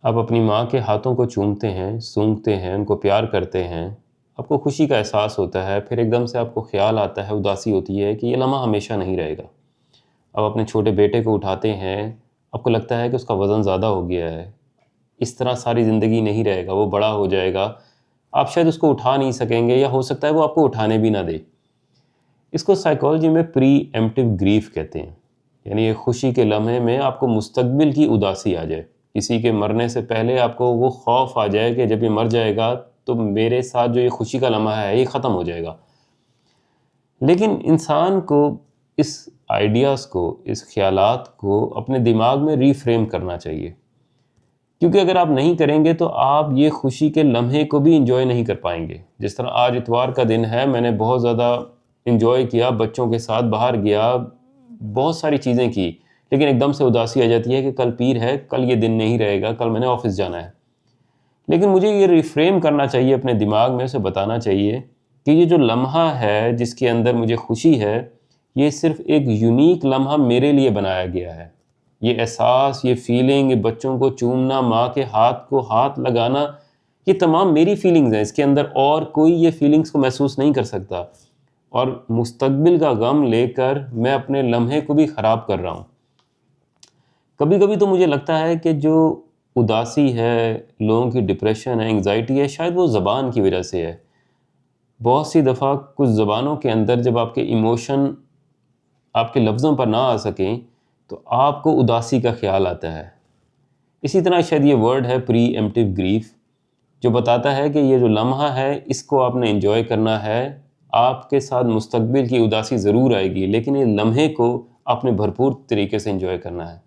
آپ اپنی ماں کے ہاتھوں کو چومتے ہیں، سونگھتے ہیں، ان کو پیار کرتے ہیں، آپ کو خوشی کا احساس ہوتا ہے، پھر ایک دم سے آپ کو خیال آتا ہے، اداسی ہوتی ہے کہ یہ لمحہ ہمیشہ نہیں رہے گا۔ آپ اپنے چھوٹے بیٹے کو اٹھاتے ہیں، آپ کو لگتا ہے کہ اس کا وزن زیادہ ہو گیا ہے، اس طرح ساری زندگی نہیں رہے گا، وہ بڑا ہو جائے گا، آپ شاید اس کو اٹھا نہیں سکیں گے، یا ہو سکتا ہے وہ آپ کو اٹھانے بھی نہ دے۔ اس کو سائیکالوجی میں پری ایمپٹیو گریف کہتے ہیں، یعنی ایک خوشی کے لمحے میں آپ کو مستقبل کی اداسی آ جائے، کسی کے مرنے سے پہلے آپ کو وہ خوف آ جائے کہ جب یہ مر جائے گا تو میرے ساتھ جو یہ خوشی کا لمحہ ہے یہ ختم ہو جائے گا۔ لیکن انسان کو اس آئیڈیاز کو، اس خیالات کو اپنے دماغ میں ری فریم کرنا چاہیے، کیونکہ اگر آپ نہیں کریں گے تو آپ یہ خوشی کے لمحے کو بھی انجوائے نہیں کر پائیں گے۔ جس طرح آج اتوار کا دن ہے، میں نے بہت زیادہ انجوائے کیا، بچوں کے ساتھ باہر گیا، بہت ساری چیزیں کی، لیکن ایک دم سے اداسی آ جاتی ہے کہ کل پیر ہے، کل یہ دن نہیں رہے گا، کل میں نے آفس جانا ہے۔ لیکن مجھے یہ ریفریم کرنا چاہیے اپنے دماغ میں، اسے بتانا چاہیے کہ یہ جو لمحہ ہے جس کے اندر مجھے خوشی ہے، یہ صرف ایک یونیک لمحہ میرے لیے بنایا گیا ہے۔ یہ احساس، یہ فیلنگ، یہ بچوں کو چومنا، ماں کے ہاتھ کو ہاتھ لگانا، یہ تمام میری فیلنگز ہیں، اس کے اندر اور کوئی یہ فیلنگز کو محسوس نہیں کر سکتا، اور مستقبل کا غم لے کر میں اپنے لمحے کو بھی خراب کر رہا ہوں۔ کبھی کبھی تو مجھے لگتا ہے کہ جو اداسی ہے، لوگوں کی ڈپریشن ہے، انگزائٹی ہے، شاید وہ زبان کی وجہ سے ہے۔ بہت سی دفعہ کچھ زبانوں کے اندر جب آپ کے ایموشن آپ کے لفظوں پر نہ آ سکیں تو آپ کو اداسی کا خیال آتا ہے۔ اسی طرح شاید یہ ورڈ ہے پری ایمپٹیو گریف، جو بتاتا ہے کہ یہ جو لمحہ ہے اس کو آپ نے انجوائے کرنا ہے، آپ کے ساتھ مستقبل کی اداسی ضرور آئے گی، لیکن یہ لمحے کو آپ نے بھرپور طریقے سے انجوائے کرنا ہے۔